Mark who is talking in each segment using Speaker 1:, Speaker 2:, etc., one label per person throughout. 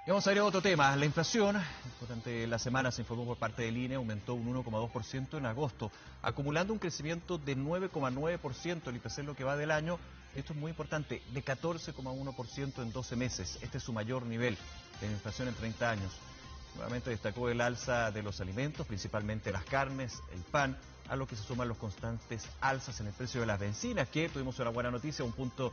Speaker 1: Y vamos a ir a otro tema. La inflación, durante la semana se informó por parte del INE, aumentó un 1,2% en agosto, acumulando un crecimiento de 9,9% el IPC en lo que va del año. Esto es muy importante, de 14,1% en 12 meses. Este es su mayor nivel de inflación en 30 años. Nuevamente destacó el alza de los alimentos, principalmente las carnes, el pan, a lo que se suman los constantes alzas en el precio de las bencinas, que tuvimos una buena noticia, un punto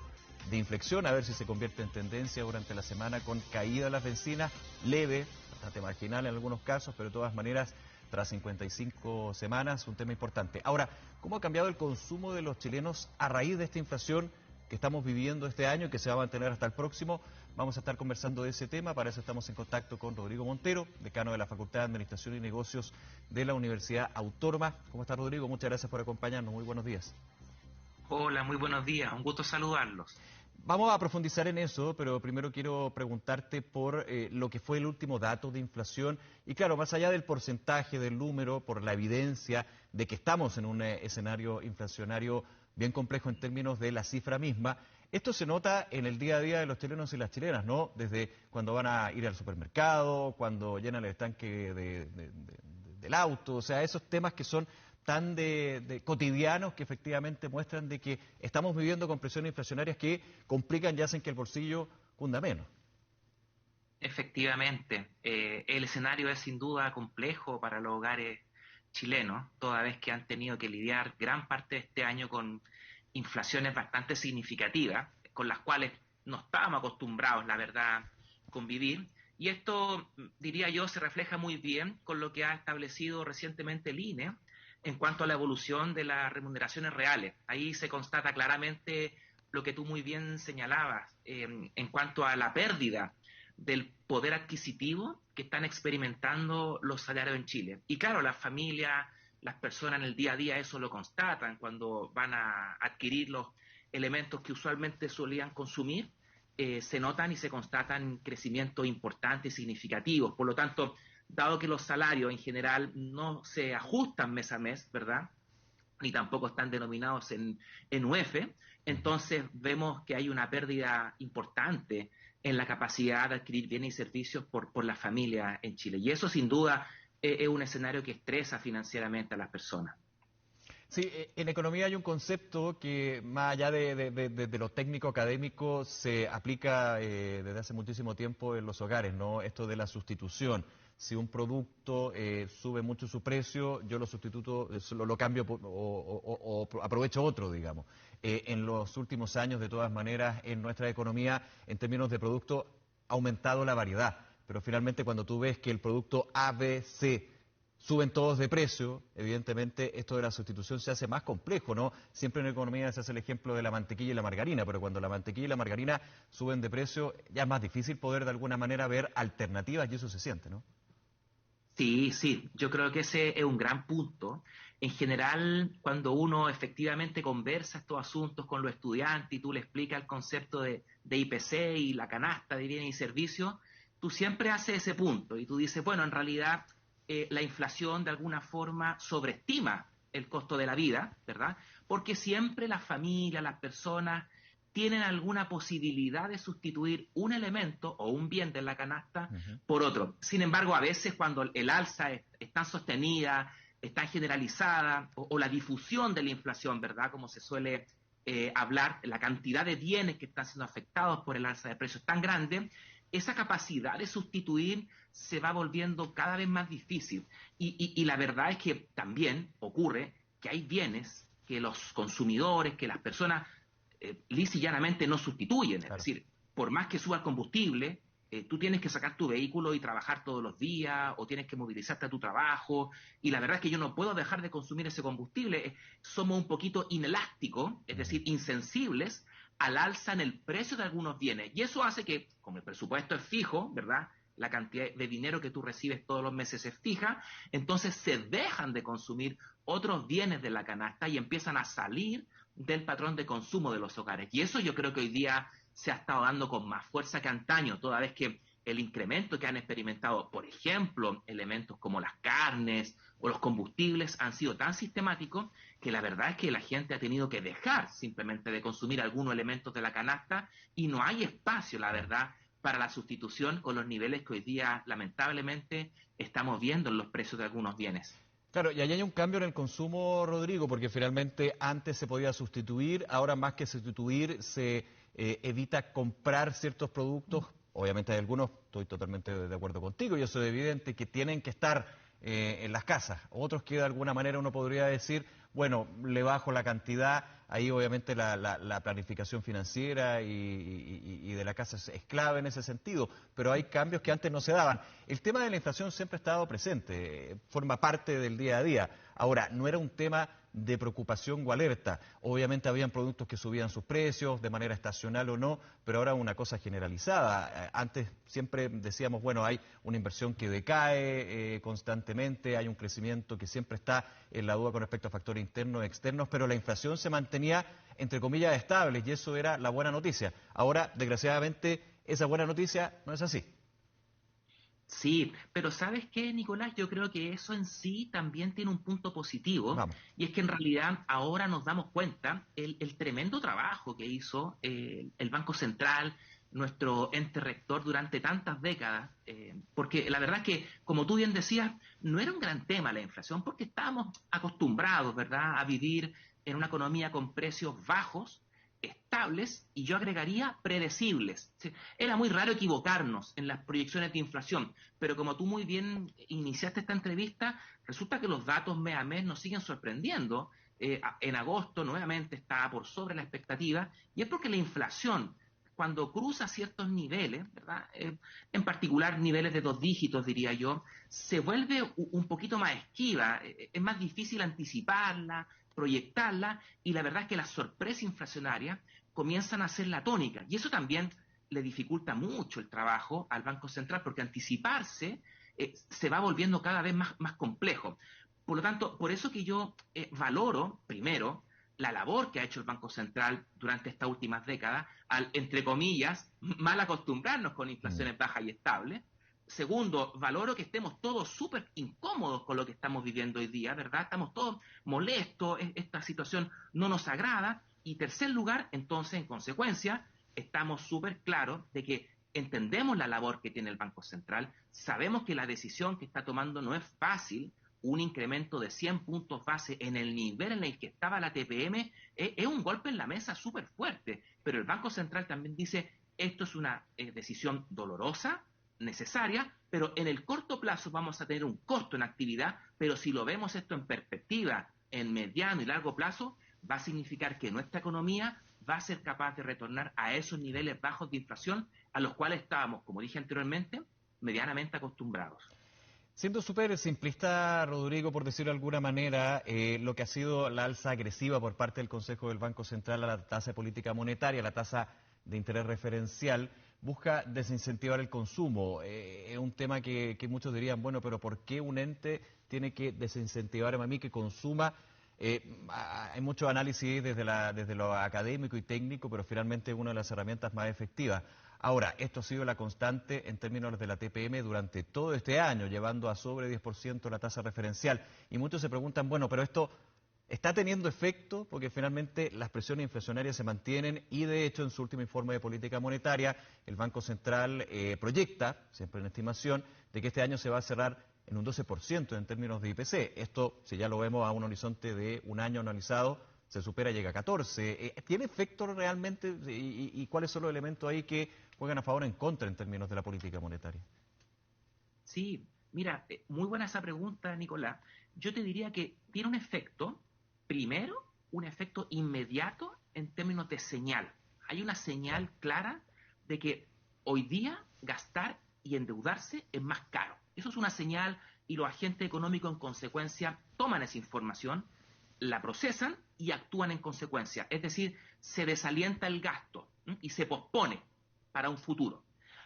Speaker 1: de inflexión, a ver si se convierte en tendencia durante la semana con caída de las bencinas, leve, bastante marginal en algunos casos, pero de todas maneras, tras 55 semanas, un tema importante. Ahora, ¿cómo ha cambiado el consumo de los chilenos a raíz de esta inflación que estamos viviendo este año y que se va a mantener hasta el próximo? Vamos a estar conversando de ese tema, para eso estamos en contacto con Rodrigo Montero, decano de la Facultad de Administración y Negocios de la Universidad Autónoma. ¿Cómo está, Rodrigo? Muchas gracias por acompañarnos, muy buenos días.
Speaker 2: Hola, muy buenos días, un gusto saludarlos.
Speaker 1: Vamos a profundizar en eso, pero primero quiero preguntarte por lo que fue el último dato de inflación y claro, más allá del porcentaje, del número, por la evidencia de que estamos en un escenario inflacionario bien complejo en términos de la cifra misma. Esto se nota en el día a día de los chilenos y las chilenas, ¿no? Desde cuando van a ir al supermercado, cuando llenan el estanque del auto, o sea, esos temas que son tan de cotidianos que efectivamente muestran de que estamos viviendo con presiones inflacionarias que complican y hacen que el bolsillo cunda menos.
Speaker 2: Efectivamente, el escenario es sin duda complejo para los hogares chilenos, toda vez que han tenido que lidiar gran parte de este año con inflaciones bastante significativas, con las cuales no estábamos acostumbrados, la verdad, convivir. Y esto, diría yo, se refleja muy bien con lo que ha establecido recientemente el INE en cuanto a la evolución de las remuneraciones reales. Ahí se constata claramente lo que tú muy bien señalabas, en cuanto a la pérdida del poder adquisitivo que están experimentando los salarios en Chile. Y claro, las familias, las personas en el día a día eso lo constatan cuando van a adquirir los elementos que usualmente solían consumir, se notan y se constatan crecimientos importantes y significativos. Por lo tanto, dado que los salarios en general no se ajustan mes a mes, ¿verdad?, ni tampoco están denominados en UF, entonces vemos que hay una pérdida importante en la capacidad de adquirir bienes y servicios por la familia en Chile. Y eso sin duda es un escenario que estresa financieramente a las personas.
Speaker 1: Sí, en economía hay un concepto que más allá de lo técnico académico se aplica desde hace muchísimo tiempo en los hogares, ¿no? Esto de la sustitución. Si un producto sube mucho su precio, yo lo sustituto, lo cambio o aprovecho otro, digamos. En los últimos años, de todas maneras, en nuestra economía, en términos de producto, ha aumentado la variedad. Pero finalmente, cuando tú ves que el producto A, B, C suben todos de precio, evidentemente esto de la sustitución se hace más complejo, ¿no? Siempre en economía se hace el ejemplo de la mantequilla y la margarina, pero cuando la mantequilla y la margarina suben de precio, ya es más difícil poder de alguna manera ver alternativas y eso se siente, ¿no?
Speaker 2: Sí, sí, yo creo que ese es un gran punto. En general, cuando uno efectivamente conversa estos asuntos con los estudiantes y tú le explicas el concepto de IPC y la canasta de bienes y servicios, tú siempre haces ese punto y tú dices, bueno, en realidad la inflación de alguna forma sobreestima el costo de la vida, ¿verdad? Porque siempre las familias, las personas tienen alguna posibilidad de sustituir un elemento o un bien de la canasta por otro. Sin embargo, a veces cuando el alza es tan sostenida, es tan generalizada, o la difusión de la inflación, ¿verdad? Como se suele hablar, la cantidad de bienes que están siendo afectados por el alza de precios es tan grande, esa capacidad de sustituir se va volviendo cada vez más difícil. Y la verdad es que también ocurre que hay bienes que los consumidores, que las personas lisa y llanamente no sustituyen. Es
Speaker 1: Claro.
Speaker 2: decir, por más que suba el combustible, tú tienes que sacar tu vehículo y trabajar todos los días, o tienes que movilizarte a tu trabajo, y la verdad es que yo no puedo dejar de consumir ese combustible. Somos un poquito inelásticos, es decir, insensibles al alza en el precio de algunos bienes. Y eso hace que, como el presupuesto es fijo, ¿verdad?, la cantidad de dinero que tú recibes todos los meses es fija, entonces se dejan de consumir otros bienes de la canasta y empiezan a salir del patrón de consumo de los hogares. Y eso yo creo que hoy día se ha estado dando con más fuerza que antaño, toda vez que el incremento que han experimentado, por ejemplo, elementos como las carnes o los combustibles han sido tan sistemáticos que la verdad es que la gente ha tenido que dejar simplemente de consumir algunos elementos de la canasta y no hay espacio, la verdad, para la sustitución con los niveles que hoy día lamentablemente estamos viendo en los precios de algunos bienes.
Speaker 1: Claro, y ahí hay un cambio en el consumo, Rodrigo, porque finalmente antes se podía sustituir, ahora más que sustituir se evita comprar ciertos productos. Obviamente hay algunos, estoy totalmente de acuerdo contigo, y eso es evidente, que tienen que estar en las casas. Otros que de alguna manera uno podría decir, bueno, le bajo la cantidad, ahí obviamente la planificación financiera y de la casa es clave en ese sentido, pero hay cambios que antes no se daban. El tema de la inflación siempre ha estado presente, forma parte del día a día. Ahora, no era un tema de preocupación o alerta. Obviamente habían productos que subían sus precios de manera estacional o no, pero ahora una cosa generalizada. Antes siempre decíamos, bueno, hay una inversión que decae constantemente, hay un crecimiento que siempre está en la duda con respecto a factores internos y externos, pero la inflación se mantenía, entre comillas, estable, y eso era la buena noticia. Ahora, desgraciadamente, esa buena noticia no es así.
Speaker 2: Sí, pero ¿sabes qué, Nicolás? Yo creo que eso en sí también tiene un punto positivo,
Speaker 1: Vamos.
Speaker 2: y es que en realidad ahora nos damos cuenta el tremendo trabajo que hizo el Banco Central, nuestro ente rector durante tantas décadas, porque la verdad es que, como tú bien decías, no era un gran tema la inflación, porque estábamos acostumbrados, ¿verdad?, a vivir en una economía con precios bajos, estables, y yo agregaría predecibles. ¿Sí? Era muy raro equivocarnos en las proyecciones de inflación, pero como tú muy bien iniciaste esta entrevista, resulta que los datos mes a mes nos siguen sorprendiendo. En agosto nuevamente está por sobre la expectativa, y es porque la inflación, cuando cruza ciertos niveles, ¿verdad? En particular niveles de 2 dígitos, diría yo, se vuelve un poquito más esquiva, es más difícil anticiparla, proyectarla, y la verdad es que las sorpresas inflacionarias comienzan a ser la tónica, y eso también le dificulta mucho el trabajo al Banco Central, porque anticiparse se va volviendo cada vez más complejo. Por lo tanto, por eso que yo valoro, primero, la labor que ha hecho el Banco Central durante estas últimas décadas al, entre comillas, mal acostumbrarnos con inflaciones bajas y estables. Segundo, valoro que estemos todos súper incómodos con lo que estamos viviendo hoy día, ¿verdad? Estamos todos molestos, esta situación no nos agrada. Y tercer lugar, entonces, en consecuencia, estamos súper claros de que entendemos la labor que tiene el Banco Central, sabemos que la decisión que está tomando no es fácil. Un incremento de 100 puntos base en el nivel en el que estaba la TPM es un golpe en la mesa súper fuerte, pero el Banco Central también dice, esto es una decisión dolorosa, necesaria, pero en el corto plazo vamos a tener un costo en actividad, pero si lo vemos esto en perspectiva, en mediano y largo plazo, va a significar que nuestra economía va a ser capaz de retornar a esos niveles bajos de inflación a los cuales estábamos, como dije anteriormente, medianamente acostumbrados.
Speaker 1: Siendo súper simplista, Rodrigo, por decirlo de alguna manera, lo que ha sido la alza agresiva por parte del Consejo del Banco Central a la tasa de política monetaria, la tasa de interés referencial, busca desincentivar el consumo. Es un tema que muchos dirían, bueno, pero ¿por qué un ente tiene que desincentivar a mí que consuma? Hay mucho análisis desde lo académico y técnico, pero finalmente es una de las herramientas más efectivas. Ahora, esto ha sido la constante en términos de la TPM durante todo este año, llevando a sobre 10% la tasa referencial. Y muchos se preguntan, bueno, pero esto está teniendo efecto porque finalmente las presiones inflacionarias se mantienen y de hecho en su último informe de política monetaria el Banco Central proyecta, siempre en estimación, de que este año se va a cerrar en un 12% en términos de IPC. Esto, si ya lo vemos a un horizonte de un año analizado, se supera, llega a 14. ¿Tiene efecto realmente y cuáles son los elementos ahí que juegan a favor o en contra en términos de la política monetaria?
Speaker 2: Sí, mira, muy buena esa pregunta, Nicolás. Yo te diría que tiene un efecto, primero, un efecto inmediato en términos de señal. Hay una
Speaker 1: Claro.
Speaker 2: señal clara de que hoy día gastar y endeudarse es más caro. Eso es una señal, y los agentes económicos en consecuencia toman esa información, la procesan y actúan en consecuencia. Es decir, se desalienta el gasto, ¿m? Y se pospone para un futuro.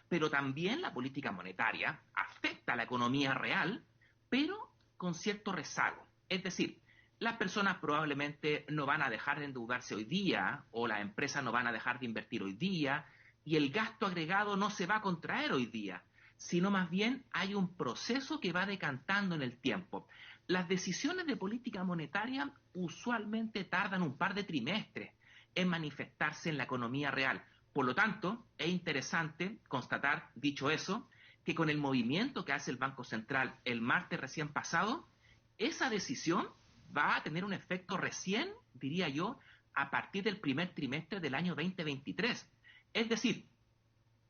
Speaker 2: Pero también la política monetaria afecta a la economía real, pero con cierto rezago. Es decir, las personas probablemente no van a dejar de endeudarse hoy día, o las empresas no van a dejar de invertir hoy día, y el gasto agregado no se va a contraer hoy día, sino más bien hay un proceso que va decantando en el tiempo. Las decisiones de política monetaria usualmente tardan un par de trimestres en manifestarse en la economía real. Por lo tanto, es interesante constatar, dicho eso, que con el movimiento que hace el Banco Central el martes recién pasado, esa decisión va a tener un efecto recién, diría yo, a partir del primer trimestre del año 2023. Es decir,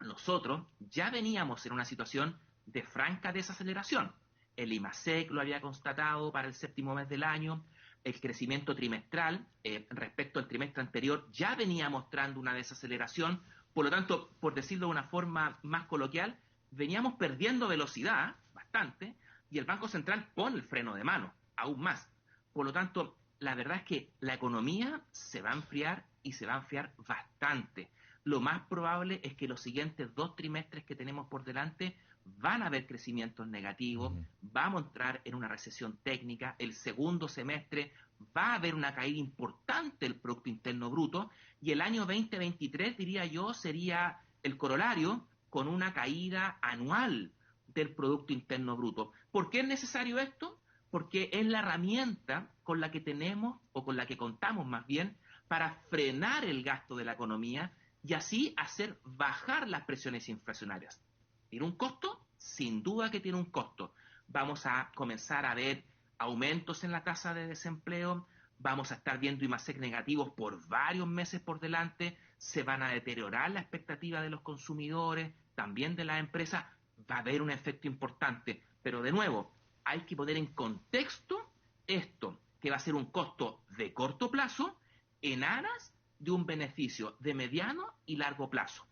Speaker 2: nosotros ya veníamos en una situación de franca desaceleración. El IMASEC lo había constatado para el séptimo mes del año, el crecimiento trimestral respecto al trimestre anterior ya venía mostrando una desaceleración, por lo tanto, por decirlo de una forma más coloquial, veníamos perdiendo velocidad bastante y el Banco Central pone el freno de mano, aún más. Por lo tanto, la verdad es que la economía se va a enfriar y se va a enfriar bastante. Lo más probable es que los siguientes 2 trimestres que tenemos por delante van a haber crecimientos negativos, vamos a entrar en una recesión técnica, el segundo semestre va a haber una caída importante del Producto Interno Bruto y el año 2023, diría yo, sería el corolario con una caída anual del Producto Interno Bruto. ¿Por qué es necesario esto? Porque es la herramienta con la que tenemos, o con la que contamos más bien, para frenar el gasto de la economía y así hacer bajar las presiones inflacionarias. ¿Tiene un costo? Sin duda que tiene un costo. Vamos a comenzar a ver aumentos en la tasa de desempleo, vamos a estar viendo IMASEC negativos por varios meses por delante, se van a deteriorar la expectativa de los consumidores, también de las empresas, va a haber un efecto importante. Pero de nuevo, hay que poner en contexto esto, que va a ser un costo de corto plazo en aras de un beneficio de mediano y largo plazo.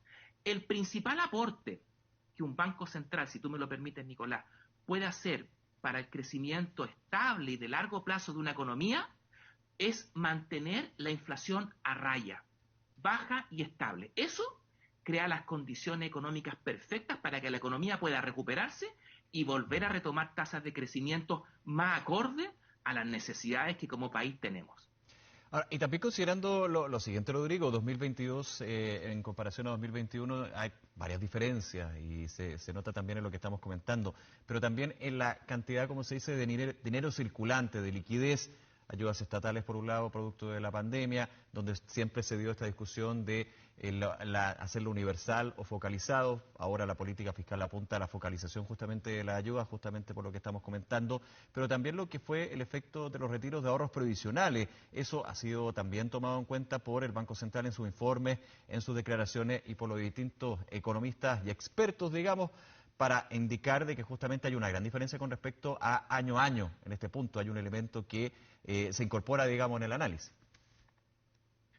Speaker 2: El principal aporte que un banco central, si tú me lo permites, Nicolás, puede hacer para el crecimiento estable y de largo plazo de una economía es mantener la inflación a raya, baja y estable. Eso crea las condiciones económicas perfectas para que la economía pueda recuperarse y volver a retomar tasas de crecimiento más acordes a las necesidades que como país tenemos.
Speaker 1: Ahora, y también considerando lo siguiente, Rodrigo, 2022 en comparación a 2021 hay varias diferencias y se nota también en lo que estamos comentando, pero también en la cantidad, como se dice, de dinero circulante, de liquidez, ayudas estatales por un lado, producto de la pandemia, donde siempre se dio esta discusión de hacerlo universal o focalizado. Ahora la política fiscal apunta a la focalización justamente de la ayuda, justamente por lo que estamos comentando, pero también lo que fue el efecto de los retiros de ahorros previsionales. Eso ha sido también tomado en cuenta por el Banco Central en sus informes, en sus declaraciones y por los distintos economistas y expertos, digamos, para indicar de que justamente hay una gran diferencia con respecto a año en este punto. Hay un elemento que se incorpora, digamos, en el análisis.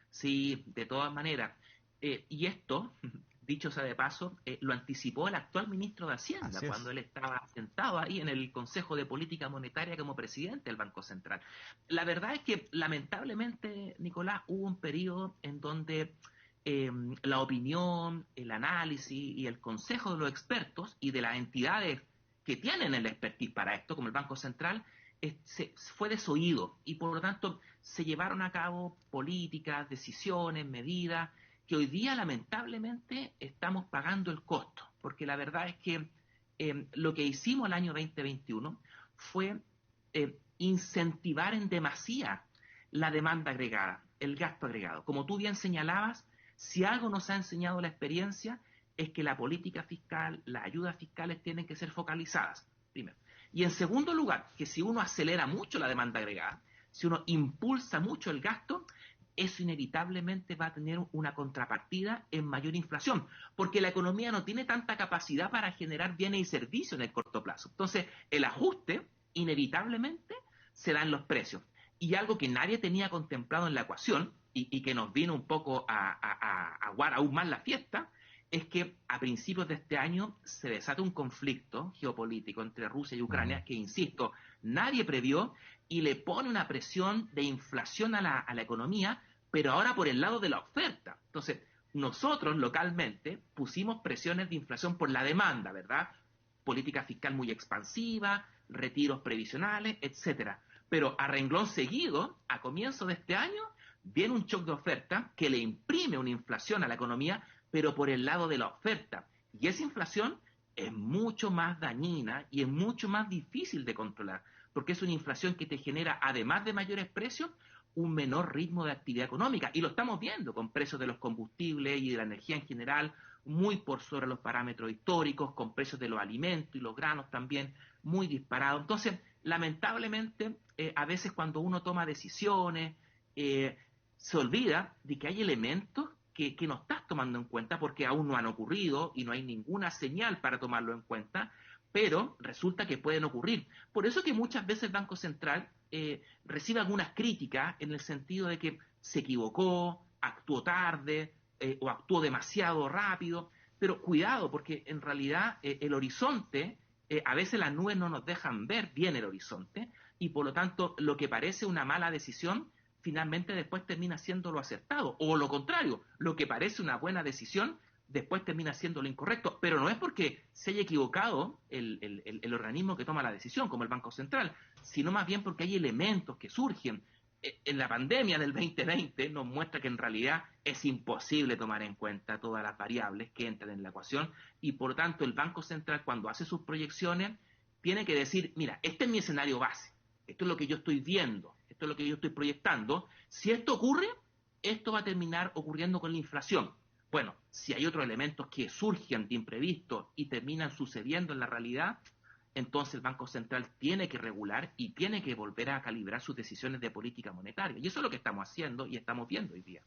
Speaker 2: Sí, de todas maneras. Y esto, dicho sea de paso, lo anticipó el actual ministro de Hacienda cuando él estaba sentado ahí en el Consejo de Política Monetaria como presidente del Banco Central. La verdad es que, lamentablemente, Nicolás, hubo un periodo en donde la opinión, el análisis y el consejo de los expertos y de las entidades que tienen el expertise para esto, como el Banco Central, fue desoído y por lo tanto se llevaron a cabo políticas, decisiones, medidas que hoy día lamentablemente estamos pagando el costo, porque la verdad es que lo que hicimos el año 2021 fue incentivar en demasía la demanda agregada, el gasto agregado. Como tú bien señalabas, si algo nos ha enseñado la experiencia es que la política fiscal, las ayudas fiscales tienen que ser focalizadas, primero. Y en segundo lugar, que si uno acelera mucho la demanda agregada, si uno impulsa mucho el gasto, eso inevitablemente va a tener una contrapartida en mayor inflación, porque la economía no tiene tanta capacidad para generar bienes y servicios en el corto plazo. Entonces, el ajuste inevitablemente se da en los precios. Y algo que nadie tenía contemplado en la ecuación, y que nos vino un poco a aguar aún más la fiesta, es que a principios de este año se desata un conflicto geopolítico entre Rusia y Ucrania que, insisto, nadie previó y le pone una presión de inflación a la economía, pero ahora por el lado de la oferta. Entonces, nosotros localmente pusimos presiones de inflación por la demanda, ¿verdad? Política fiscal muy expansiva, retiros previsionales, etcétera. Pero a renglón seguido, a comienzo de este año, viene un shock de oferta que le imprime una inflación a la economía, pero por el lado de la oferta. Y esa inflación es mucho más dañina y es mucho más difícil de controlar, porque es una inflación que te genera, además de mayores precios, un menor ritmo de actividad económica. Y lo estamos viendo con precios de los combustibles y de la energía en general muy por sobre los parámetros históricos, con precios de los alimentos y los granos también muy disparados. Entonces, lamentablemente, a veces cuando uno toma decisiones, se olvida de que hay elementos que no estás tomando en cuenta porque aún no han ocurrido y no hay ninguna señal para tomarlo en cuenta, pero resulta que pueden ocurrir. Por eso que muchas veces el Banco Central recibe algunas críticas en el sentido de que se equivocó, actuó tarde o actuó demasiado rápido, pero cuidado, porque en realidad el horizonte, a veces las nubes no nos dejan ver bien el horizonte, y por lo tanto lo que parece una mala decisión finalmente después termina siendo lo acertado, o lo contrario, lo que parece una buena decisión después termina siendo lo incorrecto, pero no es porque se haya equivocado el organismo que toma la decisión, como el Banco Central, sino más bien porque hay elementos que surgen. En la pandemia del 2020 nos muestra que en realidad es imposible tomar en cuenta todas las variables que entran en la ecuación y por lo tanto el Banco Central cuando hace sus proyecciones tiene que decir, mira, este es mi escenario base, esto es lo que yo estoy viendo, esto es lo que yo estoy proyectando, si esto ocurre, esto va a terminar ocurriendo con la inflación. Bueno, si hay otros elementos que surgen de imprevisto y terminan sucediendo en la realidad, entonces el Banco Central tiene que regular y tiene que volver a calibrar sus decisiones de política monetaria. Y eso es lo que estamos haciendo y estamos viendo hoy día.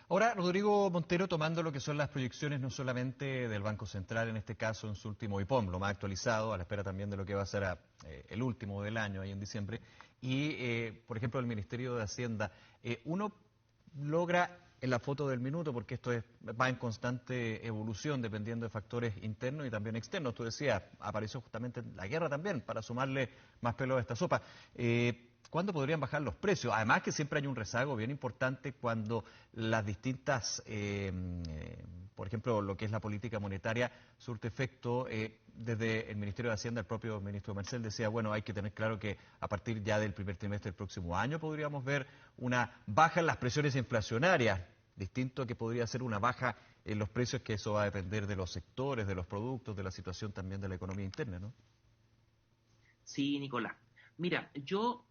Speaker 1: Ahora, Rodrigo Montero, tomando lo que son las proyecciones no solamente del Banco Central, en este caso en su último IPOM, lo más actualizado, a la espera también de lo que va a ser el último del año, ahí en diciembre, y, por ejemplo, el Ministerio de Hacienda, uno logra en la foto del minuto, porque esto va en constante evolución dependiendo de factores internos y también externos. Tú decías, apareció justamente la guerra también para sumarle más pelo a esta sopa. ¿Cuándo podrían bajar los precios? Además que siempre hay un rezago bien importante cuando las distintas, por ejemplo, lo que es la política monetaria surte efecto. Desde el Ministerio de Hacienda, el propio ministro Marcel decía, bueno, hay que tener claro que a partir ya del primer trimestre del próximo año podríamos ver una baja en las presiones inflacionarias, distinto a que podría ser una baja en los precios, que eso va a depender de los sectores, de los productos, de la situación también de la economía interna, ¿no?
Speaker 2: Sí, Nicolás. Mira, yo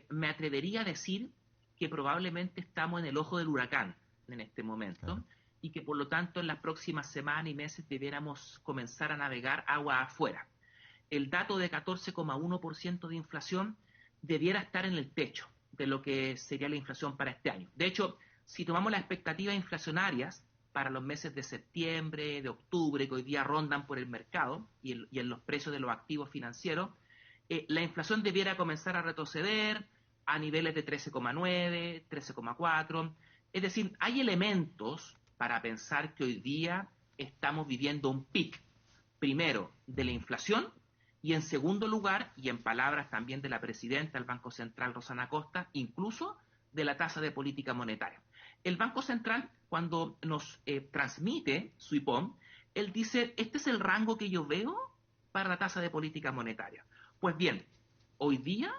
Speaker 2: me atrevería a decir que probablemente estamos en el ojo del huracán en este momento
Speaker 1: Claro.
Speaker 2: y que por lo tanto en las próximas semanas y meses debiéramos comenzar a navegar agua afuera. El dato de 14,1% de inflación debiera estar en el techo de lo que sería la inflación para este año. De hecho, si tomamos las expectativas inflacionarias para los meses de septiembre, de octubre, que hoy día rondan por el mercado y en los precios de los activos financieros, la inflación debiera comenzar a retroceder a niveles de 13,9, 13,4. Es decir, hay elementos para pensar que hoy día estamos viviendo un pic, primero, de la inflación y en segundo lugar, y en palabras también de la presidenta del Banco Central, Rosana Costa, incluso de la tasa de política monetaria. El Banco Central, cuando nos transmite su IPOM, él dice, este es el rango que yo veo para la tasa de política monetaria. Pues bien, hoy día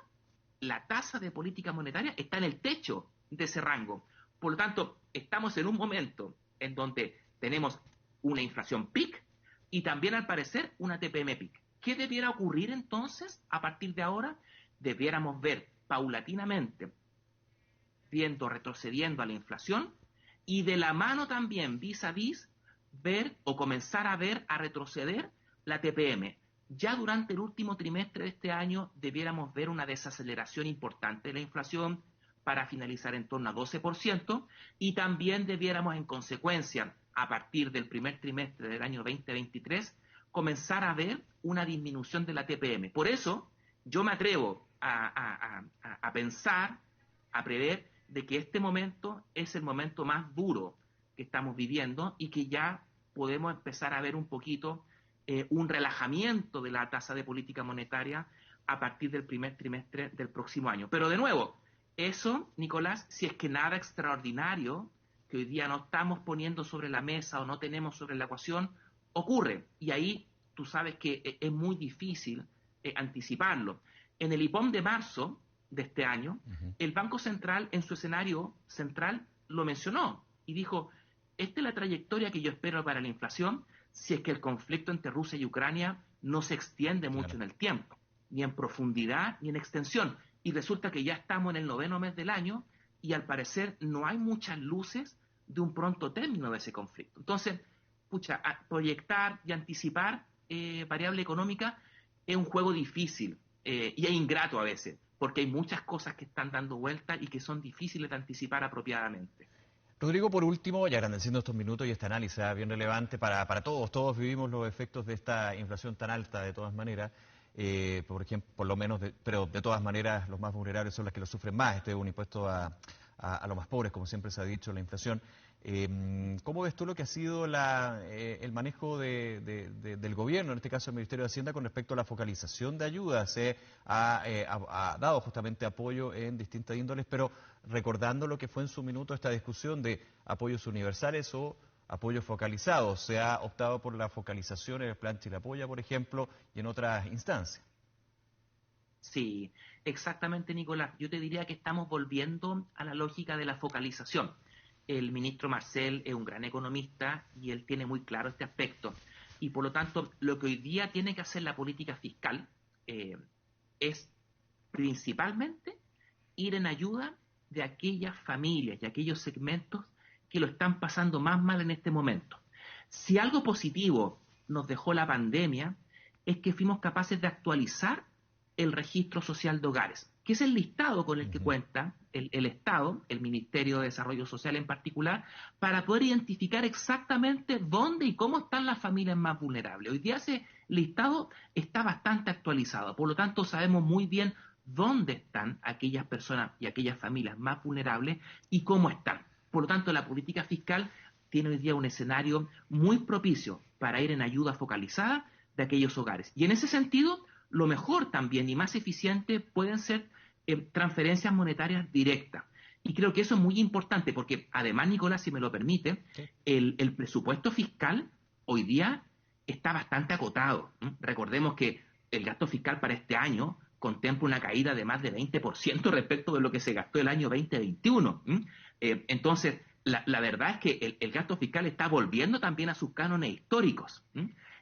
Speaker 2: la tasa de política monetaria está en el techo de ese rango. Por lo tanto, estamos en un momento en donde tenemos una inflación peak y también al parecer una TPM peak. ¿Qué debiera ocurrir entonces a partir de ahora? Debiéramos ver paulatinamente retrocediendo a la inflación y de la mano también vis a vis ver o comenzar a ver a retroceder la TPM. Ya durante el último trimestre de este año debiéramos ver una desaceleración importante de la inflación para finalizar en torno a 12% y también debiéramos en consecuencia a partir del primer trimestre del año 2023 comenzar a ver una disminución de la TPM. Por eso yo me atrevo a pensar, a prever de que este momento es el momento más duro que estamos viviendo y que ya podemos empezar a ver un poquito un relajamiento de la tasa de política monetaria a partir del primer trimestre del próximo año. Pero de nuevo, eso, Nicolás, si es que nada extraordinario que hoy día no estamos poniendo sobre la mesa o no tenemos sobre la ecuación, ocurre. Y ahí tú sabes que es muy difícil anticiparlo. En el IPOM de marzo de este año, el Banco Central en su escenario central lo mencionó y dijo, esta es la trayectoria que yo espero para la inflación si es que el conflicto entre Rusia y Ucrania no se extiende mucho en el tiempo, ni en profundidad ni en extensión. y resulta que ya estamos en el 9º mes del año y al parecer no hay muchas luces de un pronto término de ese conflicto. Entonces, proyectar y anticipar variable económica es un juego difícil y es ingrato a veces, porque hay muchas cosas que están dando vueltas y que son difíciles de anticipar apropiadamente.
Speaker 1: Rodrigo, por último, y agradeciendo estos minutos y este análisis bien relevante para todos, todos vivimos los efectos de esta inflación tan alta de todas maneras, por ejemplo, por lo menos, pero de todas maneras los más vulnerables son los que lo sufren más. Este es un impuesto a los más pobres, como siempre se ha dicho, la inflación. ¿Cómo ves tú lo que ha sido el manejo del gobierno, en este caso el Ministerio de Hacienda, con respecto a la focalización de ayuda? Se ha dado justamente apoyo en distintas índoles, pero recordando lo que fue en su minuto esta discusión de apoyos universales o apoyos focalizados. Se ha optado por la focalización en el Plan Chile Apoya, por ejemplo, y en otras instancias.
Speaker 2: Sí, exactamente, Nicolás. Yo te diría que estamos volviendo a la lógica de la focalización. El ministro Marcel es un gran economista y él tiene muy claro este aspecto. Y por lo tanto, lo que hoy día tiene que hacer la política fiscal es principalmente ir en ayuda de aquellas familias y aquellos segmentos que lo están pasando más mal en este momento. Si algo positivo nos dejó la pandemia es que fuimos capaces de actualizar el registro social de hogares, que es el listado con el que cuenta el Estado, el Ministerio de Desarrollo Social en particular, para poder identificar exactamente dónde y cómo están las familias más vulnerables. Hoy día ese listado está bastante actualizado, por lo tanto sabemos muy bien dónde están aquellas personas y aquellas familias más vulnerables y cómo están. Por lo tanto, la política fiscal tiene hoy día un escenario muy propicio para ir en ayuda focalizada de aquellos hogares. Y en ese sentido, lo mejor también y más eficiente pueden ser transferencias monetarias directas. Y creo que eso es muy importante porque además, Nicolás, si me lo permite, sí, el presupuesto fiscal hoy día está bastante acotado. Recordemos que el gasto fiscal para este año contempla una caída de más de 20% respecto de lo que se gastó el año 2021. Entonces, la verdad es que el gasto fiscal está volviendo también a sus cánones históricos.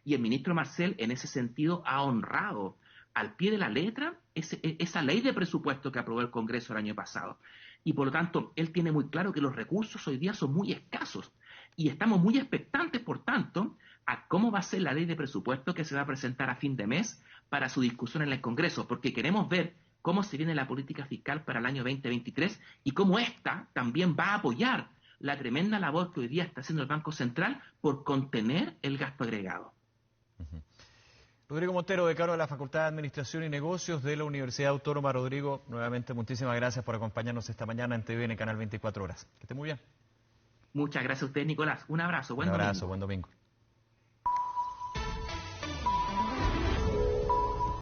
Speaker 2: Y el ministro Marcel, en ese sentido, ha honrado al pie de la letra esa ley de presupuesto que aprobó el Congreso el año pasado. Y por lo tanto, él tiene muy claro que los recursos hoy día son muy escasos. Y estamos muy expectantes, por tanto, a cómo va a ser la ley de presupuesto que se va a presentar a fin de mes para su discusión en el Congreso, porque queremos ver cómo se viene la política fiscal para el año 2023 y cómo esta también va a apoyar la tremenda labor que hoy día está haciendo el Banco Central por contener el gasto agregado.
Speaker 1: Rodrigo Montero, decano de la Facultad de Administración y Negocios de la Universidad Autónoma. Rodrigo, nuevamente muchísimas gracias por acompañarnos esta mañana en TVN Canal 24 Horas. Que esté muy bien.
Speaker 2: Muchas gracias a usted, Nicolás. Un abrazo,
Speaker 1: buen domingo.